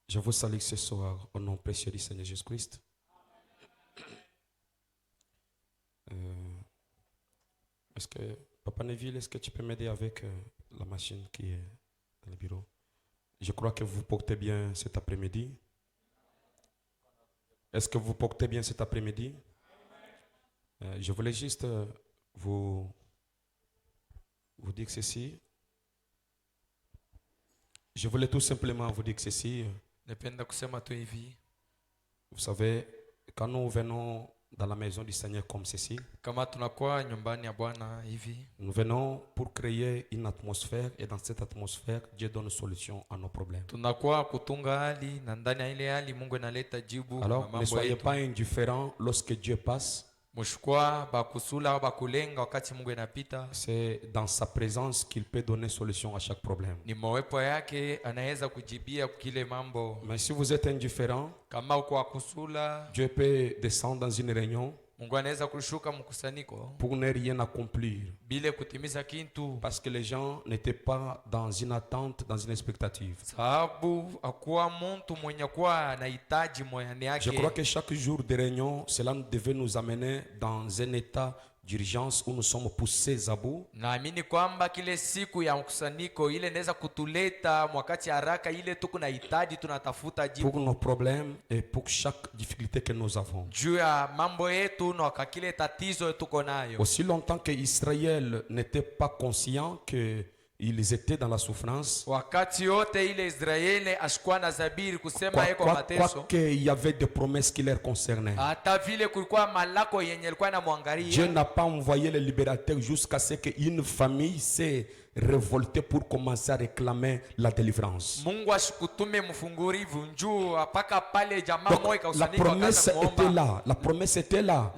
Je vous salue ce soir au nom précieux du Seigneur Jésus-Christ. Est-ce que, Papa Neville, est-ce que tu peux m'aider avec la machine qui est dans le bureau? Je crois que vous portez bien cet après-midi. Est-ce que vous portez bien cet après-midi? Je voulais juste vous dire ceci. Je voulais tout simplement vous dire ceci. Vous savez, quand nous venons dans la maison du Seigneur comme ceci, nous venons pour créer une atmosphère et dans cette atmosphère, Dieu donne une solution à nos problèmes. Alors, ne soyez pas indifférents lorsque Dieu passe. C'est dans sa présence qu'il peut donner solution à chaque problème. Mais si vous êtes indifférent, Dieu peut descendre dans une réunion pour ne rien accomplir. Parce que les gens n'étaient pas dans une attente, dans une expectative. Je crois que chaque jour de réunion, cela devait nous amener dans un état d'urgence où nous sommes poussés à bout. Pour nos problèmes et pour chaque difficulté que nous avons. Aussi longtemps que Israël n'était pas conscient que ils étaient dans la souffrance. Qu'il y avait des promesses qui les concernaient. Dieu n'a pas envoyé le libérateur jusqu'à ce qu'une famille s'est révoltée pour commencer à réclamer la délivrance. Donc, la promesse était là. La promesse était là.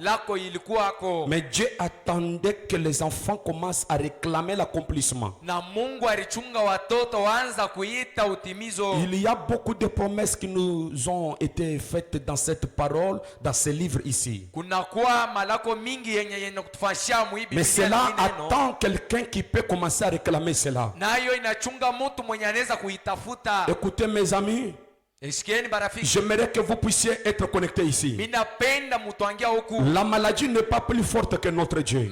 Mais Dieu attendait que les enfants commencent à réclamer l'accomplissement. Il y a beaucoup de promesses qui nous ont été faites dans cette parole, dans ce livre ici. Mais cela attend quelqu'un qui peut commencer à réclamer cela. Écoutez mes amis, j'aimerais que vous puissiez être connectés ici. La maladie n'est pas plus forte que notre Dieu.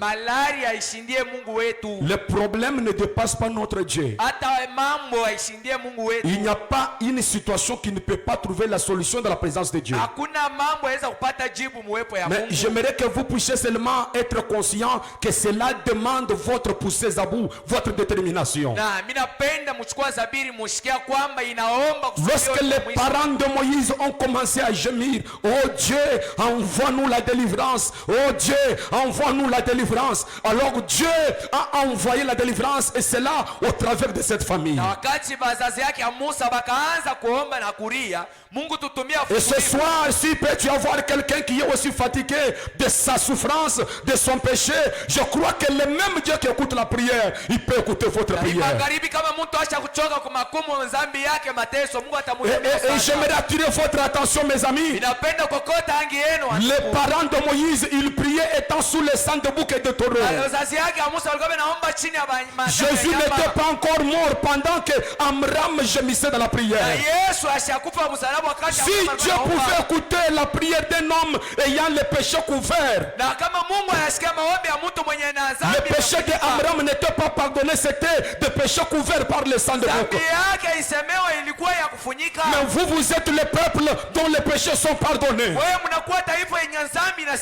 Le problème ne dépasse pas notre Dieu. Il n'y a pas une situation qui ne peut pas trouver la solution dans la présence de Dieu. Mais j'aimerais que vous puissiez seulement être conscient que cela demande votre poussée à bout, votre détermination. Lorsque les parents de Moïse ont commencé à gémir, oh Dieu, envoie-nous la délivrance, oh Dieu, envoie-nous la délivrance. Alors Dieu a envoyé la délivrance et c'est là au travers de cette famille. Et ce soir, si peux-tu avoir quelqu'un qui est aussi fatigué de sa souffrance, de son péché, je crois que le même Dieu qui écoute la prière, il peut écouter votre prière. Et j'aimerais attirer votre attention, mes amis. Les parents de Moïse, ils priaient étant sous le sang de bouc et de taureau. Jésus n'était pas encore mort pendant que Amram gémissait dans la prière. Si Dieu pouvait écouter la prière d'un homme ayant le péché couvert, le péché d'Amram n'était pas pardonné, c'était des péchés couverts par le sang de bouc. Mais vous êtes le peuple dont les péchés sont pardonnés.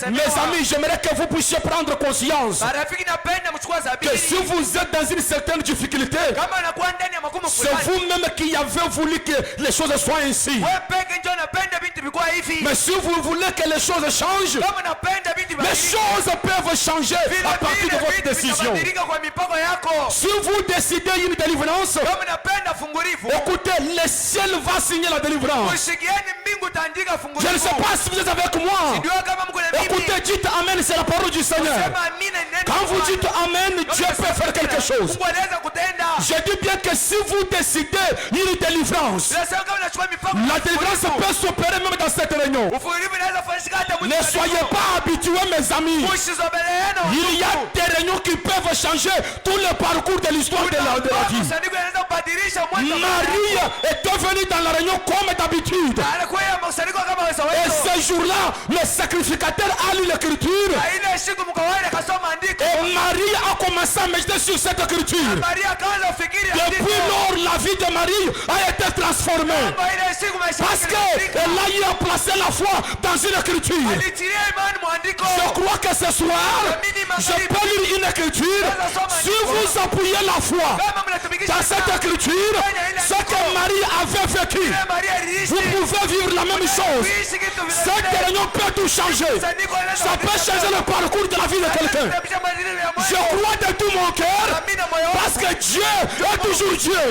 Mes amis, j'aimerais que vous puissiez prendre conscience que si vous êtes dans une certaine difficulté, c'est vous-même qui avez voulu que les choses soient ainsi. Mais si vous voulez que les choses changent, les choses peuvent changer à partir de votre décision. Si vous décidez une délivrance, écoutez, le ciel va signer la délivrance. Je ne sais pas si vous êtes avec moi. Écoutez, dites Amen, c'est la parole du Seigneur. Quand vous dites Amen, Dieu peut faire quelque chose. Je dis bien que si vous décidez une délivrance, la délivrance peut s'opérer même dans cette réunion. Ne soyez pas habitués, mes amis. Il y a des réunions qui peuvent changer tout le parcours de l'histoire de la vie. Marie est devenue dans la réunion comme d'habitude. Et ce jour-là, le sacrificateur a lu l'écriture. Et Marie a commencé à méditer sur cette écriture. Depuis lors, la vie de Marie a été transformée. Parce qu'elle a eu à placer la foi dans une écriture. Je crois que ce soir, je peux lire une écriture. Si vous appuyez la foi dans cette écriture, ce que Marie avait vécu, vous pouvez vivre la même chose. Cette réunion peut tout changer. Ça peut changer le parcours de la vie de quelqu'un. Je crois de tout mon cœur, parce que Dieu est toujours Dieu.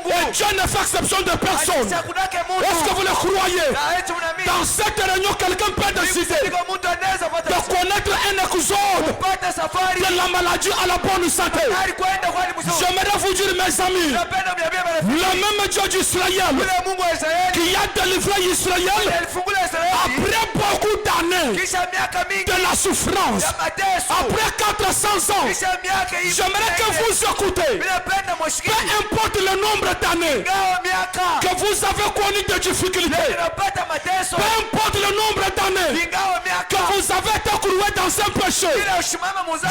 Et Dieu ne fait exception de personne. Est-ce que vous le croyez? Dans cette réunion, quelqu'un peut décider de connaître un exode de la maladie à la bonne santé. J'aimerais vous dire, mes amis, le même Dieu d'Israël qui a délivré Israël après beaucoup d'années de la souffrance, après 400 ans, j'aimerais que vous écoutez. Peu importe le nombre d'années que vous avez connu de difficultés, peu importe le nombre d'années que vous avez été cloué dans un péché,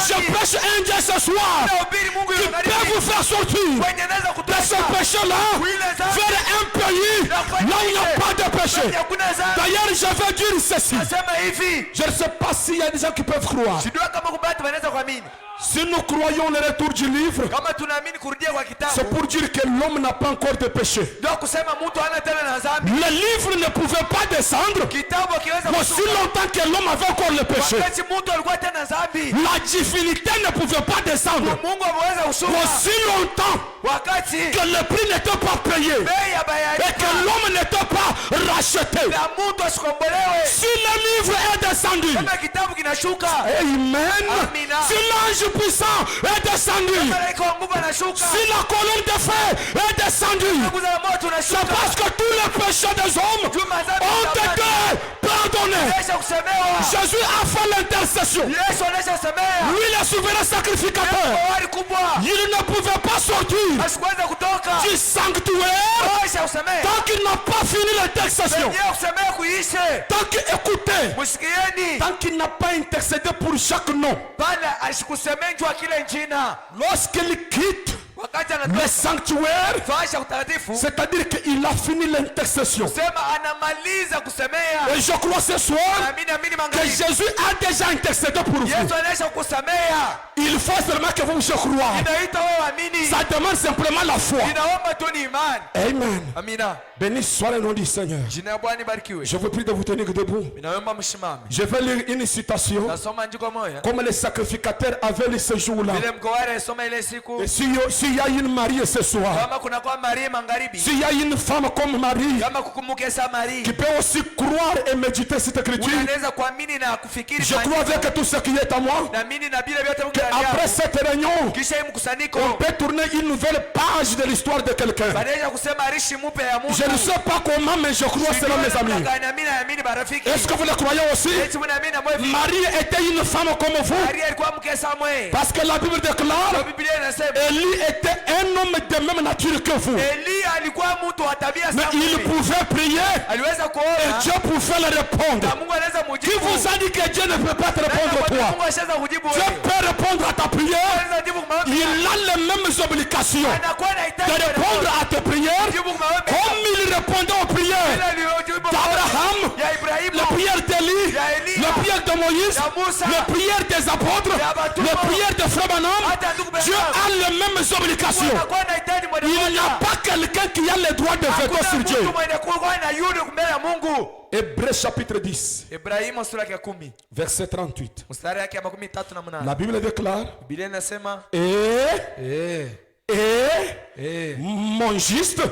je prêche un Dieu ce soir qui peut vous faire sortir de ce péché-là vers un pays là où il n'y a pas de péché. D'ailleurs, je veux dire ceci. Je ne sais pas s'il y a des gens qui peuvent croire. Si nous croyons le retour du livre, c'est pour dire que l'homme n'a pas encore de péché. Le livre ne pouvait pas descendre aussi longtemps que l'homme avait encore le péché. La divinité ne pouvait pas descendre aussi longtemps que le prix n'était pas payé et que l'homme n'était pas racheté. Si le livre est descendu, amen. Si l'ange puissant est descendu, si la colonne de feu est descendue, c'est parce que tous les péchés des hommes ont été pardonnés. Jésus a fait l'intercession. Lui, le souverain sacrificateur, il ne pouvait pas sortir du sanctuaire tant qu'il n'a pas fini l'intercession. Tant qu'il écoutait, tant qu'il n'a pas intercédé pour chaque nom. Lorsqu'il quitte le sanctuaire, c'est-à-dire qu'il a fini l'intercession. Et je crois ce soir que Jésus a déjà intercédé pour vous. Il faut seulement que vous puissiez croire. Ça demande simplement la foi. Amen. Béni soit le nom du Seigneur. Je vous prie de vous tenir debout. Je vais lire une citation comme les sacrificateurs avaient lu ce jour-là. Et s'il y a une mariée ce soir, s'il y a une femme comme Marie qui peut aussi croire et méditer cette écriture, je crois avec tout ce qui est à moi qu'après cette réunion, on peut tourner une nouvelle page de l'histoire de quelqu'un. Je ne sais pas comment, mais je crois cela, mes amis. Est-ce que vous le croyez aussi? Marie était une femme comme vous, parce que la Bible déclare Élie était un homme de même nature que vous, mais il pouvait prier et Dieu pouvait le répondre. Qui vous a dit que Dieu ne peut pas te répondre toi? Dieu peut répondre à ta prière. Il a les mêmes obligations de répondre à tes prières comme il répondait aux prières d'Abraham, les prières d'Élie, les prières de Moïse, les prières des apôtres, les prières de Frère Branham. Dieu a les mêmes obligations. Il n'y a pas quelqu'un qui a le droit de veto sur Dieu. Hébreux chapitre 10, verset 38. La Bible déclare et mon juste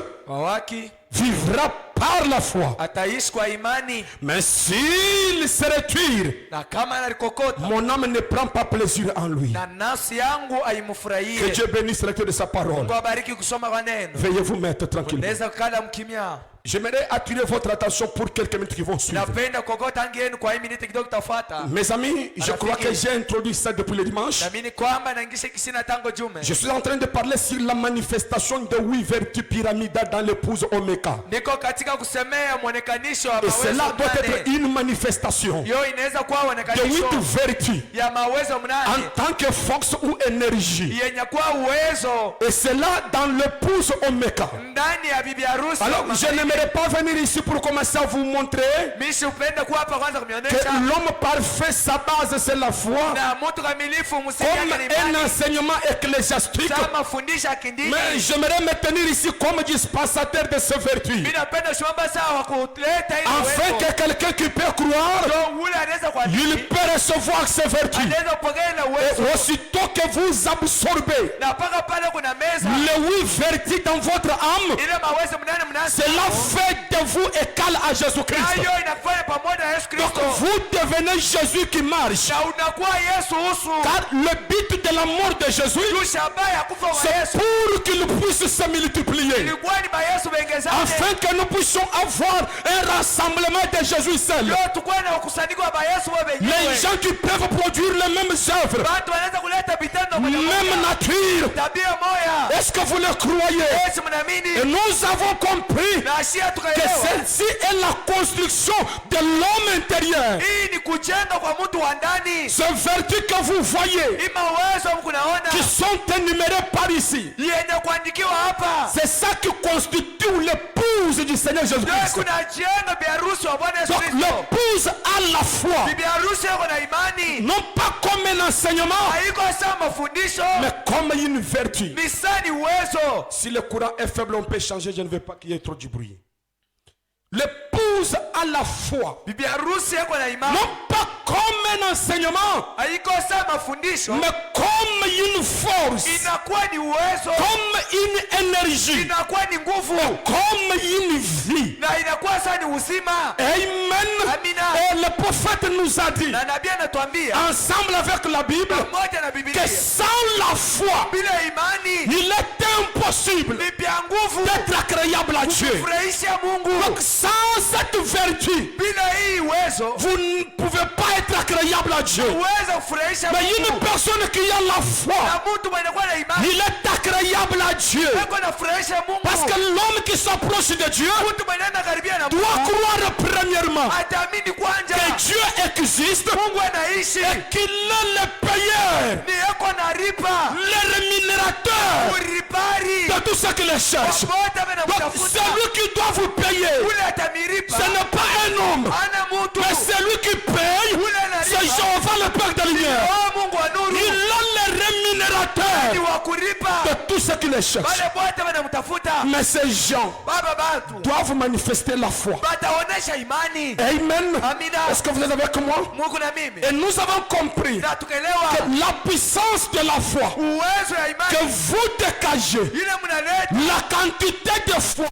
vivra par la foi. ataishi kwa imani, Mais s'il se retire, na kama analikokota mon âme ne prend pas plaisir en lui. na nafsi yangu Que aimfurahie. Dieu bénisse le lecteur de sa parole. Mungu abariki kusoma kwa neno. Veuillez vous mettre tranquillement. Unaweza kukala mkimya. J'aimerais attirer votre attention pour quelques minutes qui vont suivre. Napenda kokota angenu kwa hii minute kidogo tafuata. Mes amis, je crois que j'ai introduit ça depuis le dimanche. Naamini kwamba naingisha kisina tango jume. Je suis en train de parler sur la manifestation de 8 vertus pyramidales dans l'épouse Omeka. Niko katika kusemea mwonekanisho wa Et cela mawezo doit être mnane. une manifestation Yo inaweza kuwa de 8 mwonekanisho vertus ya mawezo en mnane tant que force ou énergie. yenye kuwa uwezo Et cela dans l'épouse Omeka. ndani ya bibi harusi. Alors, je n'aimerais pas venir ici pour commencer à vous montrer Mishi upende kuwa hapa kwanza que kumionyesha l'homme parfait, sa base, c'est la foi. na mtu kamilifu Comme msingi yake ni un imani. enseignement ecclésiastique. Kama fundisha kidini. Mais j'aimerais me tenir ici comme dispensateur de ces vertus. Mimi napenda shamba sawa kuleta ile Afin que quelqu'un qui peut croire, ndio ule anaweza kwa il peut recevoir ces vertus. anaweza kupokea ile Et uwezo. aussitôt que vous absorbez Na paka pale kuna meza les 8 vertus dans votre âme, ile mawezo mnane mnasi. cela fait de vous égal à Jésus-Christ. Hayo inafanya pamoja na Yesu Donc Kristo. vous devenez Jésus qui marche. Na unakuwa Yesu usu. Car le but de la mort de Jésus, Tushabaye akufa kwa c'est Yesu. pour qu'il puisse se multiplier. Ilikuwa ni ba Yesu bengezane. Afin que nous puissions avoir un rassemblement de Jésus seul. Leo tukue na ukusanyiko wa ba Yesu wao wenyewe. Les gens qui peuvent produire les mêmes œuvres, Watu wanaweza kuleta vitendo moja même moja. nature. Tabia moja. Est-ce que vous le croyez? Yesu mnaamini? Et nous avons compris Na ashia que tukaelewa. celle-ci est la construction de l'homme intérieur. Hii ni kujenga kwa mtu wa ndani. Ces vertus que vous voyez, Hii mawezo mkunaona qui sont énumérées par ici, yenye kuandikiwa hapa. c'est ça qui constitue l'épouse du Seigneur Ndio Jésus-Christ. kuna jengo bi harusi wa Bwana Yesu Donc Kristo. l'épouse a la foi, Bibi harusi yako na imani. non pas comme un enseignement, Haiko sawa mafundisho. mais comme une vertu. Ni sani uwezo. Si le courant est faible, on peut changer. Je ne veux pas qu'il y ait trop du bruit. L'épouse a la foi, Bibi harusi yako na imani. non pas comme un enseignement, Haiko sawa mafundisho. mais comme une force, Inakuwa ni uwezo. comme une énergie, Inakuwa ni nguvu. comme une vie. Na inakuwa sawa ni uzima. Amen. Amina. Et le prophète nous a dit, Na nabii anatuambia ensemble avec la Bible, pamoja na que Biblia sans la foi, bila imani il est impossible ni vya nguvu d'être agréable à Dieu. kufurahisha Mungu. Donc sans cette vertu, Bila hii uwezo vous ne pouvez pas être agréable à Dieu. uweza kufurahisha Mais une Mungu. personne qui a la foi, Na mtu mwenye kuwa na imani il est agréable à Dieu. yuko anafurahisha Mungu. Parce que l'homme qui s'approche de Dieu Mtu mwenye anakaribia na doit Mungu croire premièrement ataamini kwanja que Dieu existe Mungu anaishi, et qu'il est le payeur, ni yako anaripa le rémunérateur uripari de tout ce qu'il cherche. popote Donc amenamtafuta celui qui doit vous payer, ule atamiripa. ce n'est pas un homme, Ana mtu mais celui qui paye, ule c'est anaripa. Jéhovah le Père de lumière. Oh, Mungu wa nuru Il est le ni rémunérateur wa kuripa de tout ce qu'il cherche. wale wote wanamtafuta. Mais ces gens Baba batu doivent manifester la foi. bataonesha imani. Amen. Amina. Est-ce que vous êtes avec moi? Mungu na mimi Et nous avons compris na tukaelewa que la puissance de la foi uwezo ya que imani vous dégagez, ile mnaleta la quantité de foi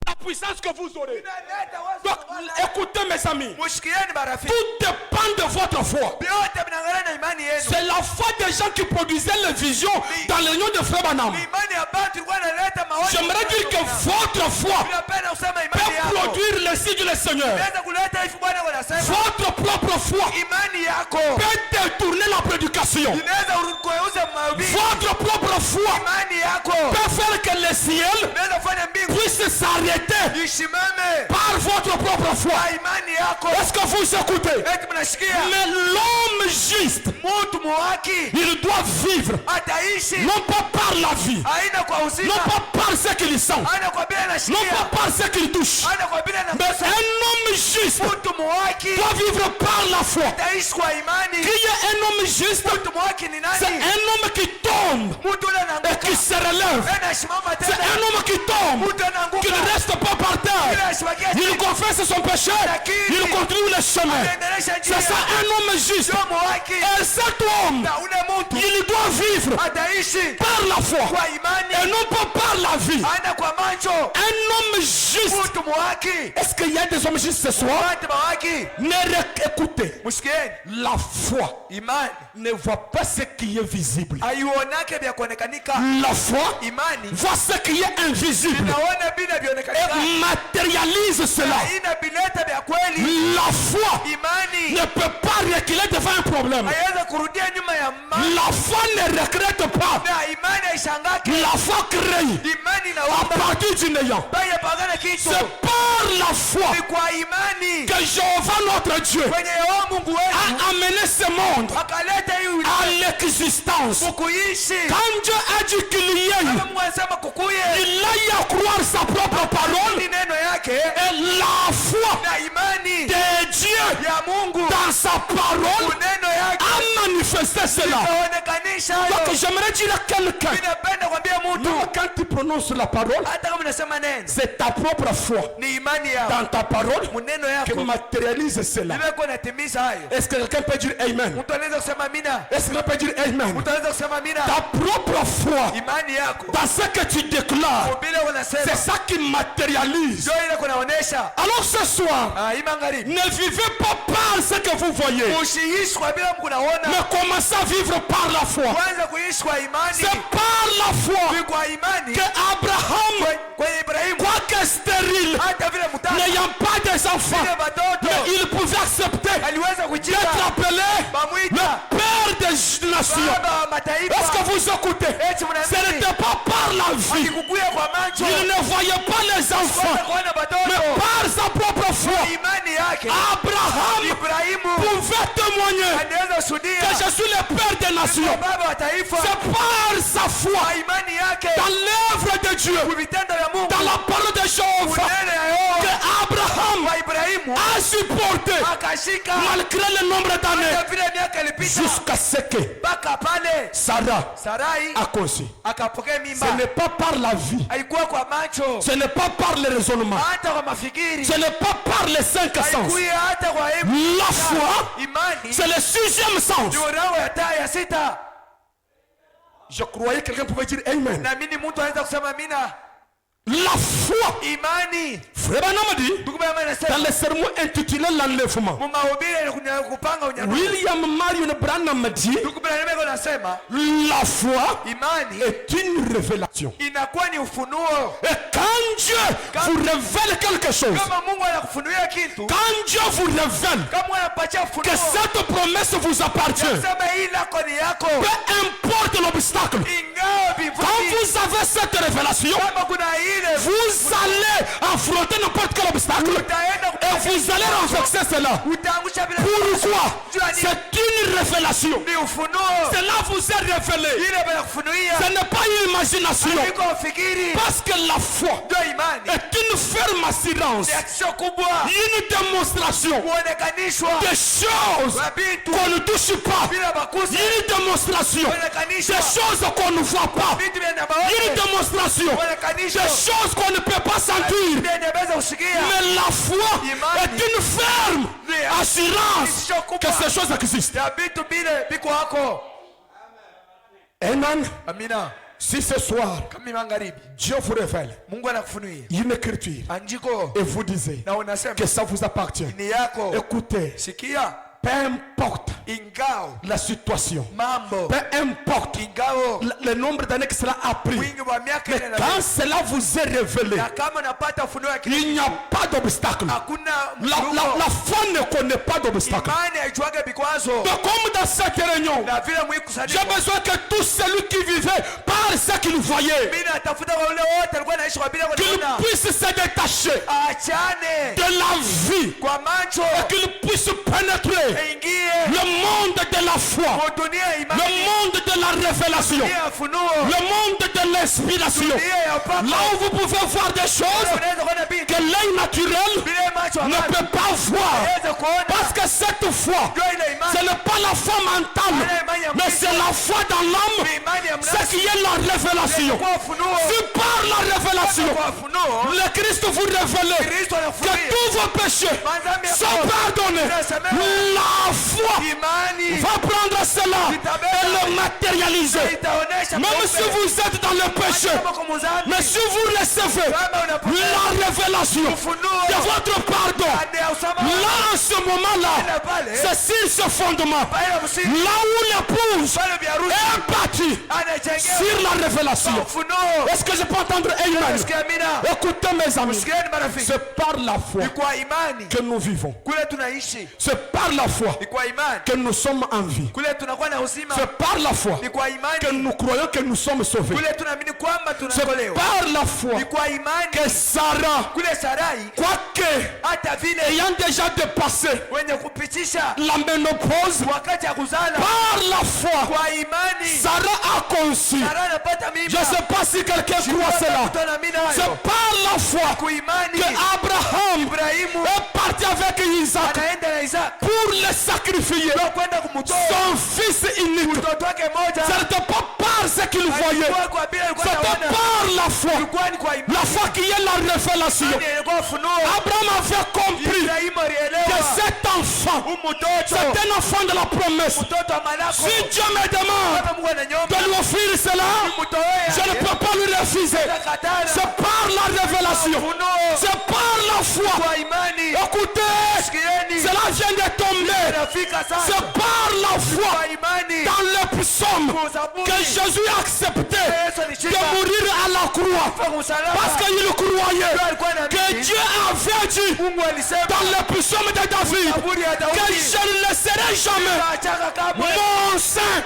la puissance que vous aurez. inaleta wazo Donc, la Bwana. écoutez mes amis, Mushikieni marafiki, tout dépend de votre foi. vyote vinaangalia na imani yenu. C'est la foi des gens qui produisaient les visions dans les réunions de Frère Branham. Ni imani ya batu ilikuwa inaleta mawazo. J'aimerais dire que votre foi Ninapenda kusema imani peut yako produire le signe du Seigneur. inaweza kuleta hivi Bwana anasema. Votre propre foi Imani yako peut détourner la prédication. inaweza kugeuza mahubiri. Votre propre foi Imani yako peut faire que le ciel inaweza kufanya mbingu puisse s'arrêter isimame par votre propre foi. kwa imani yako. Est-ce que vous écoutez? Eti mnashikia? Mais l'homme juste, Mtu muhaki il doit vivre ataishi non pas par la vie, aina kwa uzima, non pas par ce qu'il sent, aina kwa bila non anashikia, pas par ce qu'il touche. aina kwa bila Mais anakosa. un homme juste Mtu muhaki doit vivre par la foi. ataishi kwa imani. Qui est un homme juste? Mtu muhaki ni C'est nani? un homme qui tombe Mtu ule et anaanguka qui se relève. anasimama C'est tena. un homme qui tombe, Mtu anaanguka qui ne reste pas par bila terre. asibakia Il chini. confesse son péché, il continue le chemin. Anaendelesha C'est ça njia. un homme juste. Sio muhaki haki. Et cet homme, Na ule mtu il doit vivre ataishi par la foi kwa et imani, non pas par la vie. ana kwa macho. Un homme juste. Mtu mwaki, Est-ce qu'il y a des hommes justes ce soir? watu mwaki, Écoutez, msikieni. la foi Imani ne voit pas ce qui est visible. haionake vya kuonekanika. La foi Imani voit ce qui est invisible inaona bila vionekanika, et matérialise cela. ina bileta vya kweli. La foi Imani ne peut pas reculer devant un problème. haiweza kurudia nyuma ya mambo, La foi ne regrette pas. na imani haishangaki. La foi crée Imani à inaomba partir du néant. baya pagana kitu. C'est par la foi Ni kwa imani que Jéhovah notre Dieu kwenye Yehova Mungu wetu a amené ce monde akaleta hii à l'existence. kukuishi. Quand Dieu a dit qu'il y ait, Kama Mungu anasema kukuye, il a eu à croire sa propre parole ni neno yake et la foi na imani de Dieu ya Mungu dans sa parole neno yake a manifesté cela. ikaonekanisha Donc hayo. j'aimerais dire à quelqu'un, Ninapenda kwambia mtu, non, quand tu prononces la parole, hata kama unasema neno, c'est ta propre foi ni imani yako dans ta parole muneno qui yako matérialise cela. nimekuwa natimiza hayo. Est-ce que quelqu'un peut dire Amen? Mtu anaweza kusema amina, Est-ce que quelqu'un peut dire Amen? mtu anaweza kusema amina. Ta propre foi Imani yako dans ce que tu déclares, bila unasema c'est ça qui matérialise. ndio ile kunaonesha. Alors ce soir, Hii magharibi ne vivez pas par ce que vous voyez, usiishi kwa bila kunaona, mais commencez à vivre par la foi. kwanza kuishi kwa imani. C'est par la foi Ni kwa imani que Abraham, kwa Ibrahimu, quoique stérile, hata vile mtaka n'ayant pas des enfants, vile watoto mais il pouvait accepter aliweza kujiita d'être appelé bamwita le père des nations. baba wa Est-ce mataifa. que vous écoutez? Eti Ce mnaamini n'était pas par la vie. akikukuya kwa macho Il ne voyait pas les enfants, kwanza kuona mais watoto, par sa propre foi, imani yake Abraham Ibrahimu pouvait témoigner anaweza que kushuhudia je suis le père des nations. baba wa taifa C'est par sa foi kwa imani yake dans l'œuvre de Dieu, kuvitendo vya Mungu, dans la parole de Jéhovah, kunene ya Yehova que Abraham kwa Ibrahimu a supporté akashika malgré le nombre d'années hata vile miaka ilipita jusqu'à ce que mpaka pale Sarah Sarai a conçu. akapokea mimba. Ce n'est pas par la vie, Haikuwa kwa macho, ce n'est pas par le raisonnement, hata kwa mafikiri, ce n'est pas par les cinq sens. haikuwa hata kwa hebu. La foi, Imani c'est le sixième sens. ndio roho ya taa ya sita. Je croyais que quelqu'un pouvait dire Amen. Naamini mtu anaweza kusema amina. La foi. Imani, Frère Branham dit, ndugu Branham dans anasema le sermon intitulé L'enlèvement, mumahubiri ya kupanga unyakuzi. William Marion Branham dit, Ndugu Branham anasema la foi imani est une révélation. inakuwa ni ufunuo. Et quand Dieu vous révèle quelque chose, Kama Mungu anakufunulia kitu, quand Dieu vous révèle kama anapatia que ufunuo, cette promesse vous appartient, sema hii lako ni yako, peu importe l'obstacle, ingawa quand vivuti, vous avez cette révélation, kama kuna ile vous allez affronter n'importe quel obstacle utaenda et vous allez renverser cela. utaangusha bila Pourquoi? Jua ni- C'est une révélation. ni ufunuo. Cela vous est révélé. Ile banakufunulia Ce n'est pas une imagination. iko ufikiri, Parce que la foi ndio imani. est une ferme assurance, Ni action kubwa une démonstration kuonekanishwa des choses kwa vitu qu'on ne touche pas, bila makosa, une démonstration kuonekanishwa des choses qu'on ne voit pas, vitu vya une nabaone, démonstration kuonekanishwa des choses qu'on ne peut pas sentir. vya nyabeza kusikia. Mais la foi est une ferme assurance que ces choses existent. Ya vitu vile biko hako. Amen. Amina. Si ce soir, Kama magharibi Dieu vous révèle Mungu anakufunulia une écriture andiko et vous disiez na unasema que ça vous appartient, ni yako, écoutez, sikia, peu importe ingao la situation, mambo, peu importe ingao le nombre d'années que cela a pris, wingi wa miaka mais ile quand cela vous est révélé, na kama unapata ufunuo ya kitu, il n'y a pas d'obstacle. hakuna La foi ne connaît pas d'obstacle. imani haijuaga vikwazo. Donc comme dans cette réunion, Na vile mwikusanyiko, j'ai besoin que tout celui qui vivait par ce qu'il voyait, mimi natafuta kwa wale wote walikuwa naishi kwa bila qu'il kuona, puisse se détacher achane de la vie, kwa macho, qu'il puisse pénétrer ingie le monde de la foi, kwa dunia ya le imani, monde de la révélation, dunia ya ufunuo, le monde de l'inspiration, dunia ya upako. là où vous pouvez voir des choses Unaweza kuona binti que l'œil naturel vile macho ne ambayo peut pas voir. hawezi kuona. Parce que cette foi, Ndio ile imani. ce n'est pas la foi mentale, mais c'est la foi dans l'âme, Ni imani ya ce mnafsi. qui est la révélation. Kwa ufunuo. Si par la révélation, Kwa ufunuo. le Christ vous révèle Kristo que anafunulia. tous vos péchés Madhambi yako sont pardonnés, la foi imani va prendre cela et le matérialiser. itaonesha Même si vous êtes dans le péché, mais si vous recevez la révélation de votre pardon, là en ce moment-là, c'est sur ce fondement, là où l'épouse est bâtie sur la révélation. Est-ce que je peux entendre Amen? Écoutez mes amis, c'est par la foi kwa imani que nous vivons. kule tunaishi, C'est par la foi ni kwa imani que nous sommes en vie. kule tunakuwa na uzima, C'est par la foi ni kwa que imani nous croyons que nous sommes sauvés. kule tunaamini kwamba C'est tunaokolewa, par la foi ni kwa imani que Sarah, kule Sarai quoique hata vile ayant déjà dépassé wenye kupitisha la ménopause, wakati ya kuzala, par la foi, kwa imani Sarah a conçu. Sara anapata Je mimba. ne sais pas si quelqu'un croit cela. C'est par la foi Kwa imani que Abraham Ibrahimu est parti avec Isaac anaenda na Isaka pour le sacrifier. kwenda kumtoa Son fils unique. mtoto wake moja. Ce n'était pas par ce qu'il voyait. Alikuwa kwa bila alikuwa C'était anaona. par la foi. Ilikuwa ni kwa imani. La foi qui est la révélation. Imani ilikuwa ufunuo. Abraham avait compris Ibrahimu que alielewa cet enfant, mtoto c'est un enfant de la promesse. mtoto wa malako. Si Dieu me demande Kama Mungu ananyomba de lui offrir cela, je ne peux pas lui refuser. C'est par la révélation. C'est par la foi. kwa imani. Écoutez, Sikieni. cela vient de tomber. Inafika C'est sasa. par la foi Kwa imani. dans le psaume que Jésus a accepté de mourir à la croix. Kwa msalaba. Parce qu'il croyait alikuwa na que Dieu avait dit Mungu alisema dans le psaume de David Zaburi ya que Daudi. je ne laisserai jamais Sitaachaka kamwe. mon saint,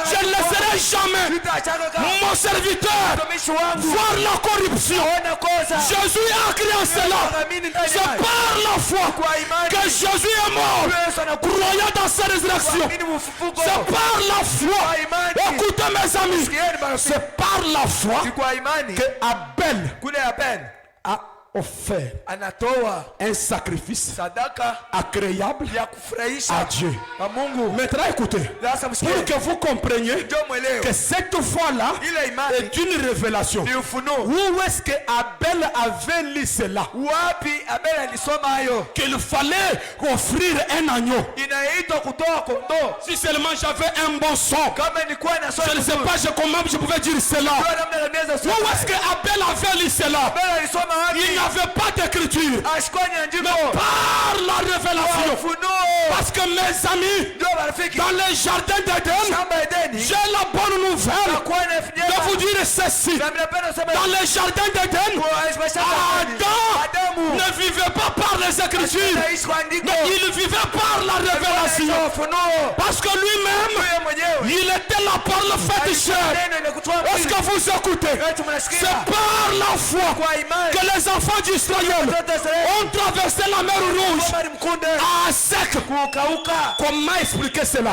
je ne laisserai jamais Sitaachaka kamwe. mon serviteur Mtumishi wangu. voir la corruption. Ona kosa. Jésus a créé cela. Amini ndani C'est yake. par la foi Kwa imani. que Jésus est mort, Yesu anakufa. croyant dans sa résurrection. Amini mfufuko. C'est par la foi. Kwa imani. Écoutez mes amis, Sikieni marafiki. c'est par la foi Ni kwa imani. que Abel Kule Abel a offert anatoa un sacrifice sadaka agréable ya à kufurahisha Dieu. kwa Mungu. Maintenant écoutez, Sasa pour msikie. que vous compreniez Ndio mwelewe. que cette foi-là Ile imani est une révélation. ni ufunuo. Où est-ce que Abel avait lu cela? Wapi Abel alisoma hayo? Qu'il fallait offrir un agneau. Inaitwa kutoa kondoo. Si seulement j'avais un bon son, Kama nilikuwa nasoma je ne sais pas comment je pouvais dire cela. Ndio namna naweza Où soma. est-ce que Abel avait lu cela? Abel alisoma Il wapi? n'y avait pas d'écriture. Ashikuwa ni andiko. Par la révélation. Ufunuo. Parce que mes amis, Ndio marafiki. dans les jardins d'Éden, Shamba Edeni. j'ai la bonne nouvelle Nakuwa na de vous dire ceci. Na mnapenda kusema Dans les jardins d'Éden, Adam ne vivait pas par les Écritures, mais il vivait par la révélation. Parce que lui-même, il était la parole faite chair. Est-ce que vous écoutez? C'est par la foi que les enfants d'Israël ont traversé la mer Rouge à sec. Comment expliquer cela?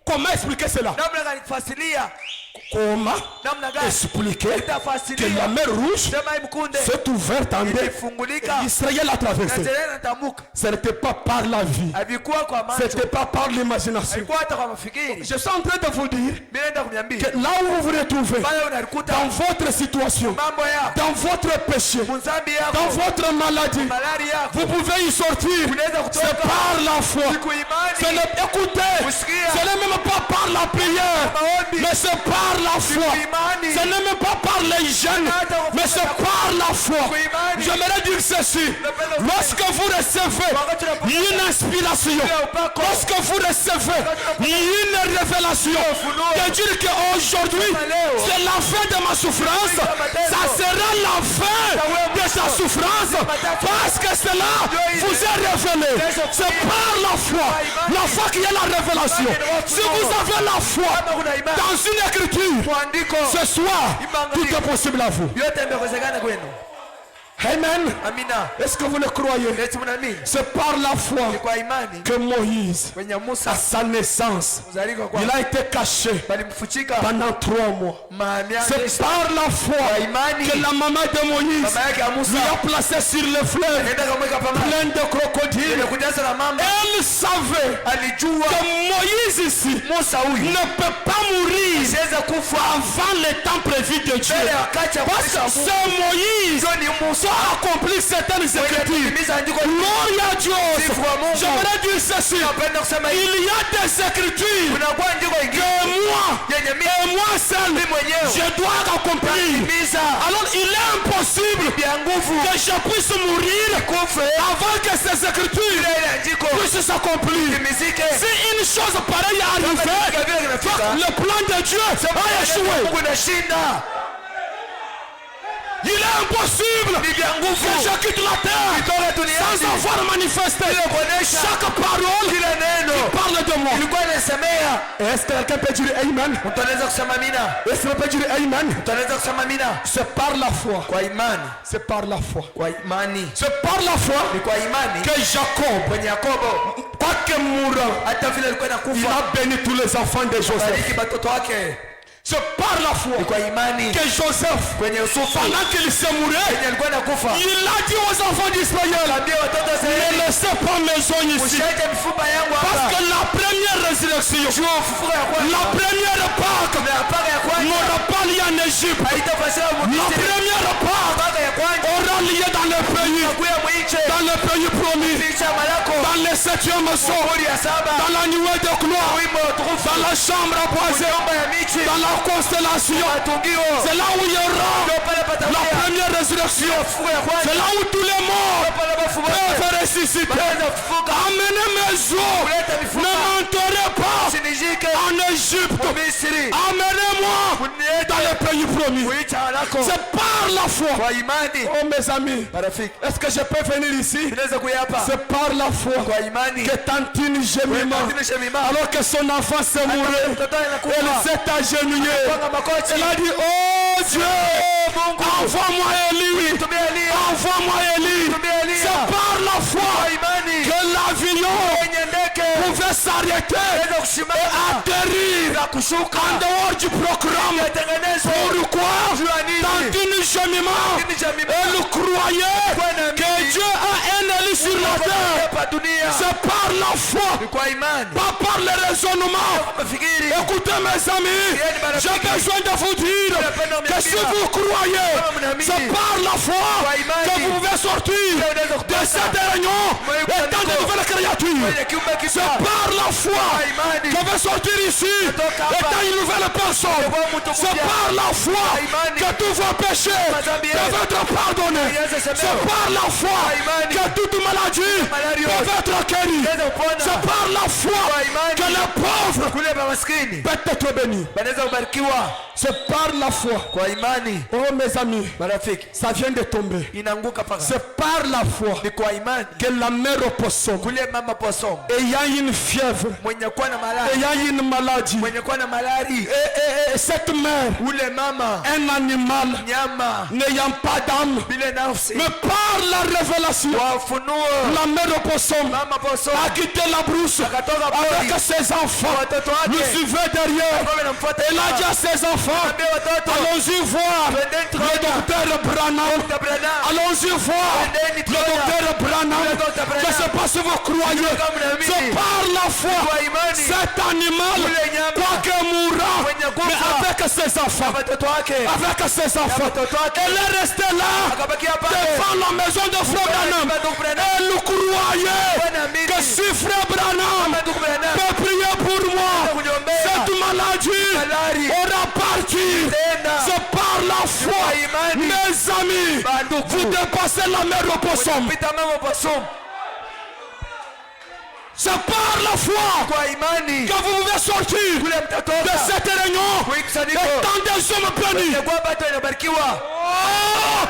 Comment expliquer cela? Comment expliquer que la mer Rouge s'est ouverte en deux et Israël a traversé? Ce n'était pas par la vie, ce n'était pas par l'imagination. Je suis en train de vous dire que là où vous vous retrouvez, dans votre situation, dans votre péché, dans votre maladie, vous pouvez y sortir. C'est par la foi. Écoutez, ce n'est même pas par la prière, mais c'est par la foi. Ce n'est même pas par les gènes, mais c'est par la foi. J'aimerais dire ceci. Lorsque vous recevez une inspiration, lorsque vous recevez une révélation, de dire qu'aujourd'hui c'est la fin de ma souffrance, ça sera la fin de sa souffrance, parce que cela vous est révélé. C'est par la foi qui est la révélation. Si vous avez la foi dans une écriture, ce soir tout est possible à vous. Amen. Amina. Est-ce que vous le croyez? Eti mnaamini? C'est par la Ni foi kwa imani que Moïse, kwenye à Musa sa naissance, kuzalika kwa il a été caché balimfuchika pendant 3 mois. C'est maamiani par la foi que la maman de Moïse mama yake ya lui Musa a placé sur le fleuve anaenda kumweka pamoja plein de crocodiles. kujaza na mama Elle savait alijua que Moïse ici Musa huyu ne peut pas mourir siweza kufa avant le temps prévu de Dieu. mbele ya wakati Parce que c'est Moïse ni Musa accompli certaines écritures. kutimiza andiko Gloria a Dios. Sifu wa Mungu. J'aimerais dire ceci. napenda kusema hivi Il y a des écritures kunakuwa andiko que ingine yenye mimi et moi seul, mwenyewe je dois accomplir. timiza Alors il est impossible ya nguvu que je puisse mourir kufe avant que ces écritures ile andiko puissent s'accomplir. timizike Si une chose pareille est arrivée, vile kinafika le plan de Dieu a échoué. Mungu inashinda Il est impossible ni vya que nguvu je quitte la terre kutoka sans duniani avoir manifesté kuonesha chaque parole kila neno parle de moi. ilikuwa inasemea. Est-ce que quelqu'un peut dire Amen? Mtu anaweza kusema amina, Est-ce qu'on peut dire Amen? mtu anaweza kusema amina C'est par la foi. kwa imani, C'est par la foi. kwa imani C'est par la foi ni kwa imani que Jacob, kwenye Yakobo quoique mourant, hata vile alikuwa il inakufa a béni tous les enfants de Joseph. bariki watoto wake, C'est par la foi ni kwa imani que Joseph, kwenye Yusufu pendant qu'il se mourait, kwenye alikuwa inakufa il a dit aux enfants d'Israël, ambia watoto wa ne Israeli laissez pas maison ici. usiache mifupa yangu Parce hapa que la première résurrection, juu ufufuko ya la kwanza première Pâque na paka ya kwanza n'aura pas lieu en Égypte. haitafanyika La Misri, première Pâque paka ya kwanza aura lieu dans le pays, kuya mwiche dans le pays promis, picha malako dans le 7e saut, kodi ya saba dans la nuée de gloire, wimbo wa utukufu dans la chambre à boiser, nyumba ya michi dans la constellation. matungio C'est là où il y aura ndio pale la patakuja première résurrection. ufufuko ya kwanza C'est là où tous les morts ndio pale bafufuka peuvent ressusciter. baanza kufufuka Amenez mes os, kuleta ne mifupa m'enterrez pas usinijike en Égypte. Misri Amenez-moi dans le pays promis. kuicha lako C'est par la foi. kwa imani. Oh mes amis, Marafiki, est-ce que je peux venir ici? tunaweza kuyapa C'est par la foi kwa imani que Tantine gémiment, alors que son enfant s'est mouru, mtoto elle anakufa s'est agenouillée. panga makochi Elle a dit, oh Dieu, envoie-moi Élie. tumia Elia Envoie-moi Élie. tumia Elia C'est par la foi kwa imani que l'avion kwenye ndege pouvait s'arrêter naweza et kusimama atterrir na kushuka en dehors du programme. yatengenezwa Pourquoi? juu ya nini Tantine gémiment, Tantine gémiment. elle croyait Bwana que mimi Dieu a un Élie sur la terre. hapa dunia C'est par la foi, ni kwa imani pas par le raisonnement. mafikiri Écoutez mes amis, j'ai besoin de vous dire que si vous croyez, c'est par la foi que vous pouvez sortir de cette réunion étant de nouvelles créatures. kwenye kiumbe C'est kipya par la foi que vous sortir ici étant une nouvelle personne. C'est par la foi que tous vos péchés peuvent être pardonnés. C'est par la foi que toute maladie peut être guérie. C'est par la foi que les pauvres kule pa maskini peuvent être bénis. banaweza kubarikiwa C'est par la foi. kwa imani. Oh mes amis, Marafiki, ça vient de tomber. inaanguka paka C'est par la foi ni kwa imani. que la mère au poisson, Kule mama posom ayant une fièvre, mwenye kuwa na malari ayant une maladie, mwenye kuwa na malari et cette mère, ule mama un animal nyama n'ayant pas d'âme, bila nafsi mais par la révélation, wa ufunuo la mère au poisson mama posom a quitté la brousse akatoka pori avec ses enfants, watoto lui wake suivait derrière. kwa namfuata Elle a dit à ses enfants, ambia watoto allons-y voir le docteur Branham. tabrana Allons-y voir le docteur Branham. Je ne sais pas si vous croyez. C'est par la foi. kwa imani Cet animal, quoique mourant, mais avec ses enfants. watoto wake Avec ses enfants. watoto wake Elle est restée là akabakia pale devant la maison de frère Branham. Elle croyait que si frère Branham peut prier pour moi, cette maladie aura parti. C'est par la foi, mes amis, vous dépassez la mer au poisson. pita mama posom C'est par la foi kwa imani que vous pouvez sortir kule de mtatoka cette réunion kuikusanyiko étant des hommes bénis. kwa bato inabarikiwa. Oh!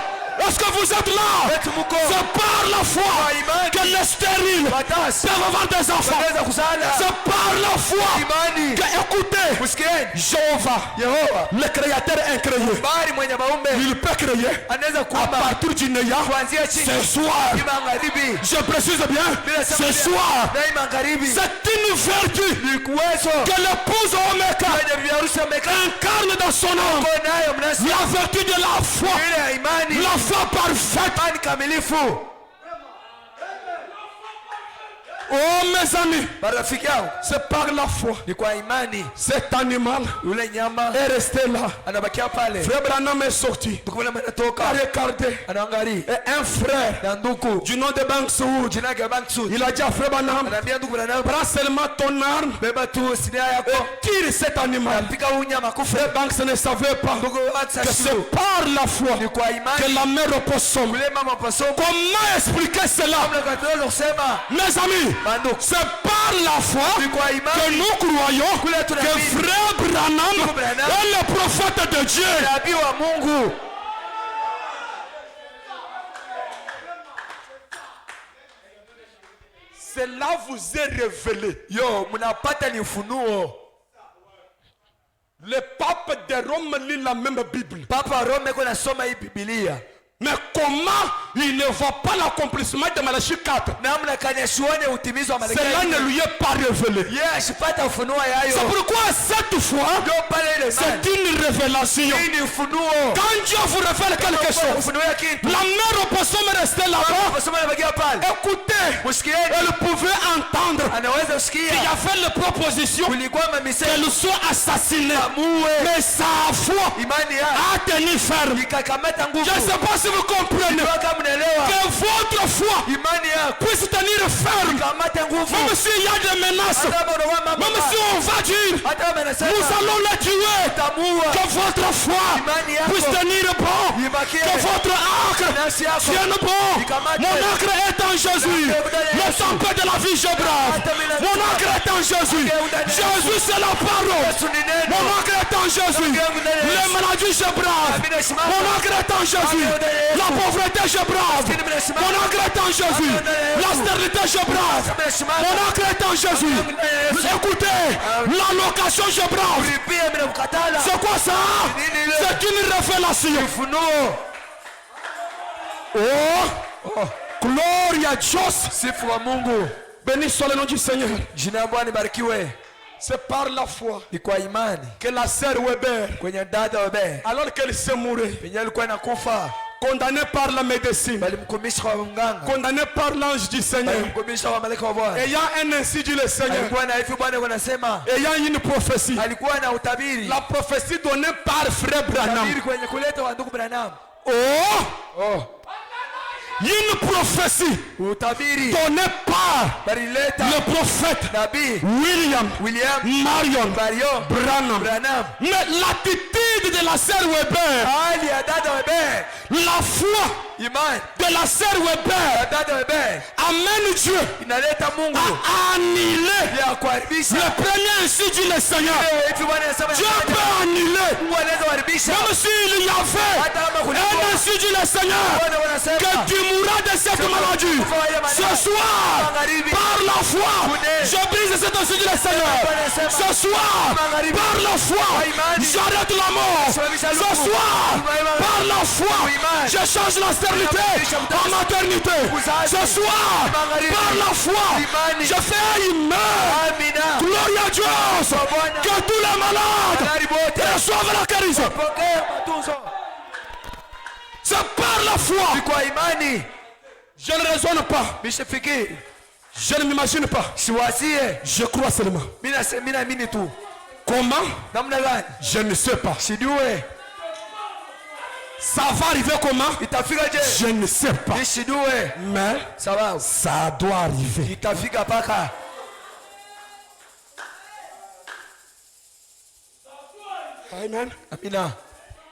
Est-ce que vous êtes là? Eti muko C'est par la foi kwa imani que les stériles watasi peuvent avoir des enfants. wanaweza kuzala C'est par la foi imani. que, écoutez, Msikieni, Jéhovah, Yehova le créateur incréé, bali mwenye maumbe il peut créer anaweza à kuumba partir du néant. kuanzia chini. Ce soir, Ni magharibi. je précise bien, Bila ce sema soir, na magharibi. c'est une vertu Ni kuwezo que l'épouse Omeka kwenye biharusi amekaa incarne dans son âme. nayo mnasi La vertu de la foi, ile ya imani. la foi parfaite. Imani kamilifu. Oh mes amis, Marafiki yangu, c'est par la foi. ni kwa imani Cet animal yule nyama est resté là. anabakia pale. Frère Branham est sorti. Tukubona A anatoka regardé. anaangalia Et un frère na ndugu du nom de Banksoud, jina yake Banksu il a dit à Frère Branham, anaambia ndugu Branham, prends seulement ton arme beba tu silaha yako et tire cet animal. piga huyu nyama kufa. Frère Banks ne savait pas Ndugu que Banksu c'est par la foi ni kwa imani que la mère opossum. yule mama pasomo. Comment expliquer cela? Kabla kataweza kusema Mes amis, bandugu, c'est par la foi ni kwa que imani nous croyons Kule que tunaamini. Frère Branham Branham est le prophète de Dieu. nabii wa Mungu. Cela vous est révélé. Yo, mnapata ni ufunuo. Le pape de Rome lit la même Bible. Papa Rome iko nasoma hii Biblia. Mais comment il ne voit pas l'accomplissement de Malachie 4? Namna kanasione utimizo wa Cela Malaki. ne lui est pas révélé. Yeye ashipata ufunuo yayo. C'est pourquoi cette fois, Ndio pale ile c'est imani. une révélation. Hii ni ufunuo. Quand Dieu vous révèle quelque chose, Ufunuo ya kitu. la mère opossum est restée là-bas. Pasoma anabakia pale. Écoutez, Msikieni. elle pouvait entendre Anaweza qu'il y kusikia. avait les propositions Kulikuwa mamisemo. qu'elle soit assassinée. Amuwe. Mais sa foi Imani ya. a tenu ferme. Ikakamata nguvu. Je ne sais pas si vous comprenez Mpaka mnaelewa. que votre foi Imani yako. puisse tenir ferme. Kamata nguvu. Même s'il y a des menaces, Hata kama unakuwa mama. même si on va dire, Hata kama anasema. nous allons les tuer, Tamuua. que votre foi Imani yako. puisse tenir bon, Ibakie. que votre acre Nafsi yako. tienne bon. Ikamate. Mon acre est en Jésus. Le temple de la vie, je brave. Mon acre est en Jésus. Jésus, c'est la parole. Yesu ni neno. Mon acre est en Jésus. Les maladies, je brave. Mon acre est en Jésus. La pauvreté, je brave. Mon acre est en Jésus. La stérilité, je brave. Mon acre est en Jésus. Écoutez, la location, je brave. Ulipia bila kukatala. C'est quoi ça? C'est une révélation. Ufunuo. Oh, gloire à Dieu. Sifu wa Mungu. Béni soit le nom du Seigneur. Jina la Bwana libarikiwe. C'est par la foi Ni kwa imani que la sœur Weber, kwenye dada Webe alors qu'elle s'est mourue, penye alikuwa inakufa, condamnée par la médecine, walimkumisha kwa mganga, condamnée par l'ange du Seigneur, walimkumisha kwa malaika wa Bwana. ayant un ainsi dit le Seigneur, Alikuwa na hivi Bwana anasema, ayant une prophétie, alikuwa na utabiri. la prophétie donnée par frère Branham. Utabiri kwenye kuleta wa ndugu Branham. Oh, une prophétie Utabiri donnée par balileta le prophète nabii William Marion Branham. Branham. Mais l'attitude de la sœur Weber, Hali ya dada Webe, la foi imani de la sœur ya Weber dada Webe amène Dieu inaleta Mungu à annuler ya kuharibisha. le premier ainsi dit le Seigneur. Hivi Bwana anasema Dieu peut annuler, Mungu anaweza kuharibisha. même s'il y avait Hata kama kulikuwa un ainsi dit le Seigneur, Bwana wanasema que tu mourras de cette maladie. Ce soir, par la foi, je brise cet ainsi dit le Seigneur. Ce soir, par la foi, j'arrête la mort. Ce soir, par la foi, je change la stérilité en maternité. Ce soir, par la foi, je fais une meurt. Amina. Gloire à Dieu. Que tous les malades reçoivent la guérison. Pokea matunzo. C'est par la foi. Ni kwa imani. Je ne raisonne pas. Mishifikiri. Je ne m'imagine pas. Siwazie. Je crois seulement. Mimi naamini tu. Comment? Namna gani? Je ne sais pas. Sijue. Ça va arriver comment? Itafika je? Je ne sais pas. Nisijue. Mais Sawa. ça doit arriver. Itafika paka. Amen. Amina.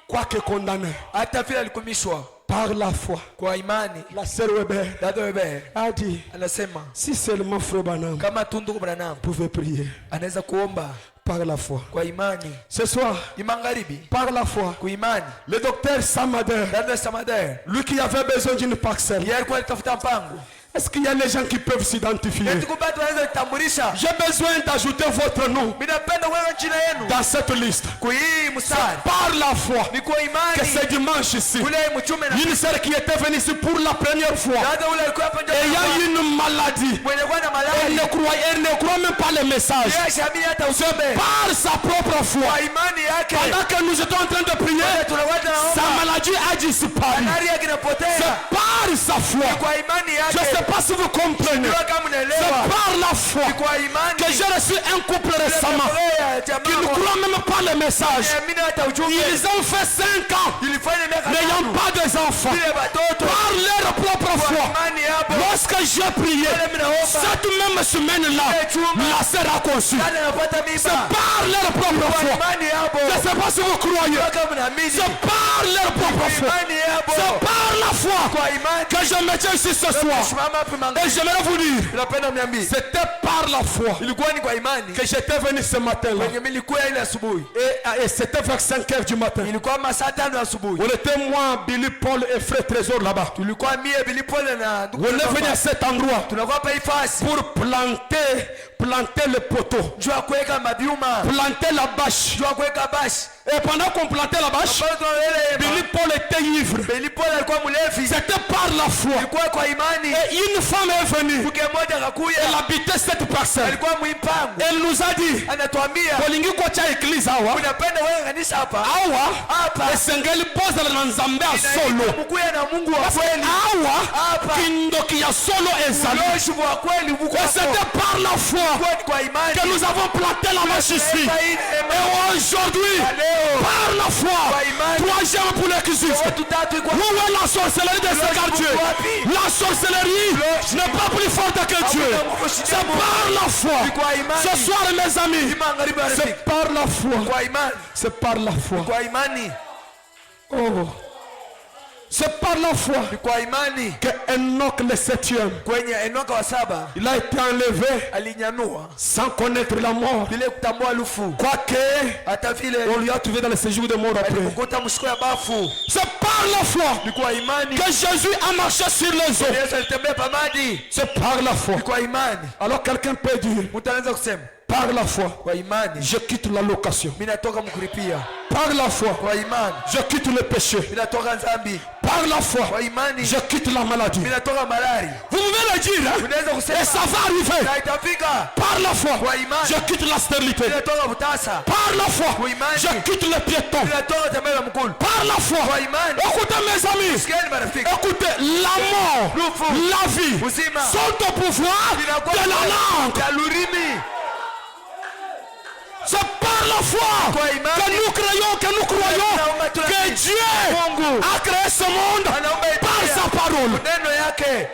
Quoique condamné Hata vile alikumishwa par la foi, kwa imani, la sœur Weber dada Webe a dit, anasema si seulement Frère Branham kama tu ndugu Branham pouvait prier anaweza kuomba par la foi. kwa imani. Ce soir, Ni magharibi par la foi, kwa imani. le docteur Samader, Dada Samader lui qui avait besoin d'une parcelle, yeye alikuwa anatafuta mpango, Est-ce qu'il y a des gens qui peuvent s'identifier? Etukubatu wanaweza kutambulisha. J'ai besoin d'ajouter votre nom Minapenda kuweka jina yenu dans cette liste. kwa hii mstari. Par la foi Ni kwa que imani. ce dimanche ici, Ule mtume na une sœur qui était venue ici pour la première fois, hata ule alikuwa hapa et il y a une maladie. mwenye kwa na Elle malali. elle ne croit même pas les messages. Yeye shamii hata usome. Par sa propre foi, Kwa imani yake. pendant que nous étions en train de prier, Tunawata sa naomba. maladie a disparu. Malali yake inapotea. C'est par sa foi. Kwa imani Je ne yake. sais pas si vous comprenez. Ndio kama C'est unaelewa. par la foi Kwa imani. que j'ai reçu un couple récemment qui ne croit même pas les messages. Amini hata ujumbe. Ils ont fait 5 ans Ilifanya miaka n'ayant pas des enfants. Vile watoto. Par leur propre Kwa foi. imani hapo. Lorsque j'ai prié, cette même semaine-là, la sœur a conçu. Kana napata C'est mimba. par leur propre Kwa foi. imani hapo. Je ne sais pas si vous croyez. Kama mnaamini. C'est par leur propre foi. Imani hapo. C'est par la foi Kwa imani. que je me tiens ici ce soir. Simama hapo Et mangani. j'aimerais vous dire, Napenda mniambie. c'était par la foi Ilikuwa ni kwa imani. que j'étais venu ce matin-là. Kwenye nilikuwa ile asubuhi. Et c'était vers 5 heures du matin. Ilikuwa masaa 5 asubuhi. On était moi, Billy Paul et frère Trésor là-bas. Tulikuwa mie Bilipole na ndugu. On est venu à cet endroit Tunakuwa hapa ifasi. pour planter le poteau, Jua kuweka mabiuma. planter la bâche. Jua kuweka bashi. Et pendant qu'on plantait la bâche, Pale tunaelewa. Billy Paul était ivre. Bilipole alikuwa mlevi. C'était par la foi. Ilikuwa kwa imani. Et une femme est venue. Mke mmoja akakuja. Elle habitait cette parcelle. Alikuwa mwimpango. Elle nous a dit, Anatuambia kolingi kwa église awa, unapenda wewe kanisa hapa. awa, Hapa. esengeli poza na nzambe a solo. Mkuya na Mungu wa kweli. Awa, Hapa. kindoki ya solo ezali. Uloshi wa kweli Mungu Et wako. c'était par la foi Kwa imani. que nous avons planté la vache ici. Et aujourd'hui, par la foi, troisième pour l'existe. Watu tatu iko Où est la sorcellerie de ce quartier? La sorcellerie n'est pas plus forte que Dieu. C'est par la foi. Ce soir, mes amis, c'est par la foi. kwa imani. C'est par la foi. Kwa imani. Oh. C'est par la foi Kwa imani. que Enoch le 7e, Kwenye Enoka wa 7 il a été enlevé alinyanyua sans connaître la mort. bila kutambua lufu. Quoique Hata vile on lui a trouvé dans le séjour de mort après. alikuta mshiko ya bafu. C'est par la foi Kwa imani. que Jésus a marché sur les eaux. Yesu alitembea pamaji. C'est par la foi. Kwa imani. Alors quelqu'un peut dire, Mtu anaweza kusema par la foi, kwa imani je quitte la location. mimi natoka mkuripia. Par la foi, Kwa imani je quitte le péché. mimi natoka dhambi. Par la foi, Kwa imani je quitte la maladie. mimi natoka malari. Vous pouvez le dire, hein? Unaweza kusema Et ça va arriver. na itafika. Par la foi, Kwa imani je quitte la stérilité. mimi natoka utasa. Par la foi, Kwa imani je quitte le piéton. mimi natoka tembea mkulu. Par la foi, Kwa imani écoutez mes amis, sikieni marafiki. écoutez, la mort, la vie Uzima. sont au pouvoir de la langue. ya lurimi. C'est par la foi Kwa imani que nous croyons que Dieu a créé ce monde par sa parole. neno yake.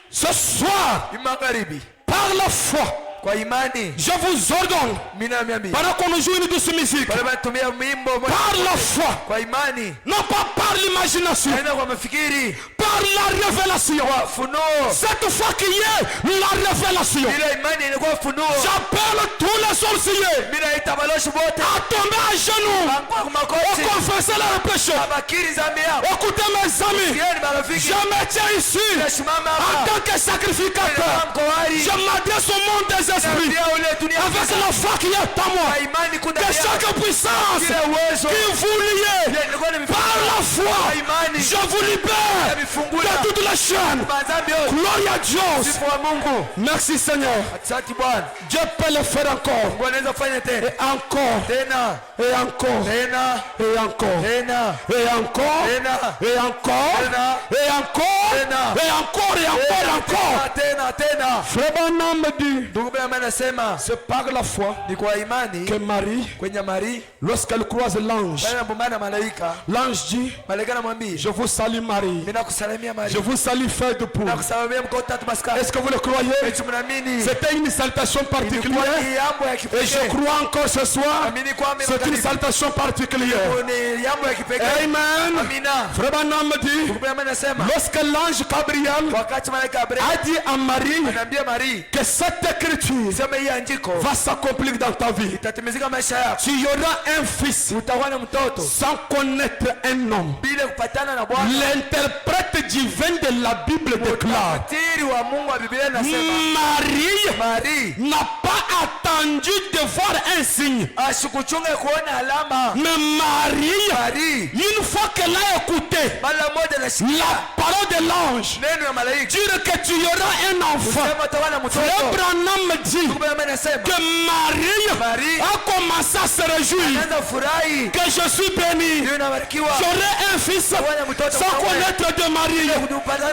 Ce soir, Magharibi par la foi, kwa imani je vous ordonne, mimi naambia pendant qu'on nous joue une douce musique, wale wanatumia wimbo par la foi, kwa imani non pas par l'imagination, haina kwa mafikiri, par la révélation. funuo. Cette fois qu'il y ait la révélation, Ile imani inakuwa funuo. j'appelle tous les sorciers Mimi naita baloshi wote à tomber à genoux kwa et makosi confesser leurs péchés. abakiri zambi yao. Écoutez mes amis, Sikieni marafiki. je me tiens ici Nasimama en hapa. tant que sacrificateur. Mkoari. Je m'adresse au monde des esprits Naambia ule dunia avec la foi qui est à moi. kwa imani kuna Que chaque puissance kila uwezo qui vous lie nilikuwa par la foi, kwa imani je vous libère yamefungula de toutes les chaînes. madhambi yote. Gloire à Dieu. Sifa wa Mungu. Merci Seigneur. Asante Bwana. Dieu peut le faire encore. Mungu anaweza kufanya tena. Et encore. Tena. Et encore. Tena. Et encore. Tena. Et encore. Tena. Et encore. Tena. Et encore. Tena. Et encore. Et encore. Encore. Tena. Frère Branham me dit, Ndugu Branham anasema c'est par la foi ni kwa imani que Marie, kwenye Maria lorsqu'elle croise l'ange, bali anapombana malaika, l'ange dit, malaika anamwambia je vous salue Marie. mimi nakusalimia Je Maria. vous salue frère de poule. Nakusalimia mko tatu maskani. Est-ce que vous le croyez? Eti mnaamini? C'était une salutation Ilikuwa particulière. ni jambo ya Et je kipekee. crois encore ce soir, Amini kwamba c'est une salutation particulière. ni jambo ya kipekee. Amen. Amina. Frère Branham me dit, Ndugu Branham anasema lorsque l'ange Gabriel wakati malaika Gabriel a dit à Marie anaambia Maria que cette écriture écrit Sema hii andiko va s'accomplir dans ta vie. itatimizika maisha yako. Tu y auras un fils Utakuwa na mtoto sans connaître un homme. bila kupatana na Bwana. L'interprète divin de la Bible déclare: Mtafsiri wa Mungu wa Biblia anasema Marie n'a pas attendu de voir un signe. asikuchunge kuona alama. Mais Marie, Marie une fois qu'elle a écouté mara moja nasikia la parole de l'ange neno ya malaika dire que tu y auras un enfant, sema utakuwa na mtoto. Frère Branham dit Biblia inasema que Marie Marie a commencé à se réjouir anaanza furahi que je suis béni. ndio nabarikiwa. J'aurai un fils sans connaître de Marie.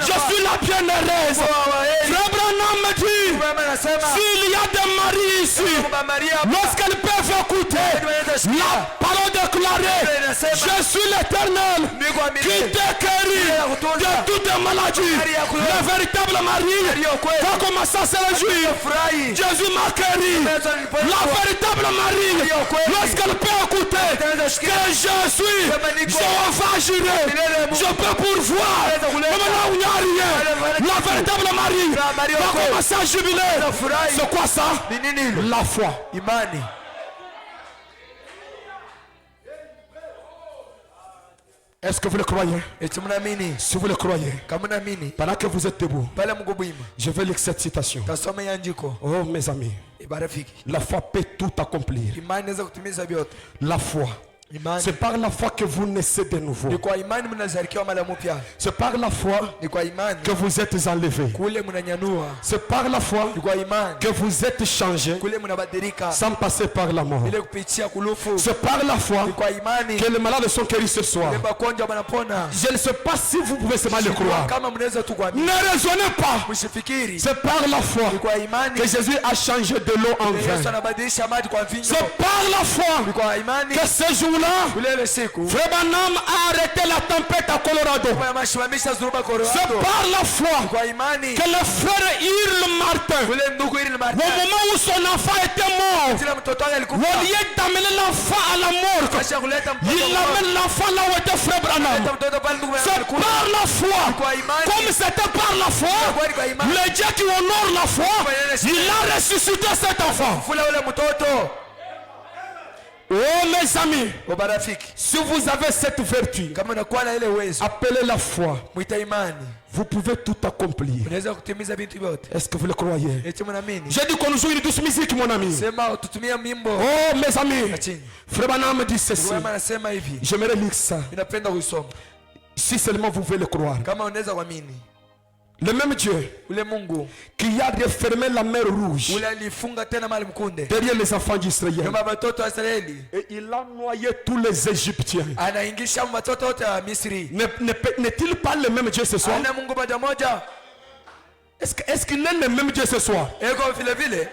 Je suis la bienheureuse. Frère Branham dit Biblia inasema s'il y a des maris ici, kwamba Maria lorsqu'elles peuvent écouter la parole déclarée, je suis l'Éternel qui te guérit de toutes les maladies. Le véritable mari va commencer à se réjouir. Jésus m'a guéri. La véritable mari, lorsqu'elle peut écouter que je suis Jéhovah Jireh, je peux pourvoir. Mais maintenant où il n'y a rien, la véritable mari va commencer à jubiler. C'est quoi ça? La foi. imani. Est-ce que vous le croyez? Eti mnaamini? Si vous le croyez, Kama mnaamini pendant que vous êtes debout, pale mko bwima je vais lire cette citation. tasoma hii andiko. Oh mes amis, Barafiki, la foi peut tout accomplir. imani inaweza kutimiza vyote. La foi, Imani c'est par la foi que vous naissez de nouveau. ni kwa imani mnazalikiwa mara mpya. C'est par la foi Ni kwa imani que vous êtes enlevés. kule mnanyanyua. C'est par la foi Ni kwa imani que vous êtes changés kule mnabadilika sans passer par la mort. ile kupitia kulufu. C'est par la foi Ni kwa imani que les malades sont guéris ce soir. ile magonjwa wanapona. Je ne sais pas si vous pouvez seulement le croire. Kama mnaweza tu kuamini. Ne raisonnez pas. Msifikiri. C'est par la foi Ni kwa imani que Jésus a changé de l'eau en Yesu vin. anabadilisha maji kwa mvinyo. C'est par la Ni foi kwa imani que ce jour-là, kule ile siku Frère Branham a arrêté la tempête à Colorado. kwa mashimamisha zuruba C'est Colorado. par la foi Kwa imani que le frère Irle Martin, kule ndugu ili au Martin moment où son enfant était mort, kila mtoto wake au alikufa. lieu d'amener l'enfant à la mort, Kisha kuleta mtoto. il amène l'enfant là où était Frère Branham. Kuleta mtoto pale ndugu C'est alikufa. par la foi. Kwa imani. Comme c'était par la foi, Kwa imani. le Dieu qui honore la foi, il a ressuscité cet enfant. Fula ule mtoto. Oh mes amis, Kwa barafiki, si vous avez cette vertu, kama unakuwa na ile uwezo, appelez la foi, mwita imani, vous pouvez tout accomplir. unaweza kutimiza vitu vyote. Est-ce que vous le croyez? Eti mnaamini? J'ai dit qu'on nous joue une douce musique, mon ami. Sema tutumie mimbo. Oh mes amis, Chini. Frère Branham dit ceci. Wewe anasema hivi. J'aimerais lire ça. Ninapenda kuisoma. Si seulement vous pouvez le croire. Kama unaweza kuamini. Le même Dieu Ule Mungu qui a refermé la mer rouge ule alifunga tena mali mkunde. derrière les enfants d'Israël. Kama watoto wa Israeli Et il a noyé tous les Égyptiens. anaingisha watoto wote wa Misri. N'est-il pas le même Dieu ce soir? Ana Mungu moja. Est-ce qu'il est le même Dieu ce soir? Eko vile vile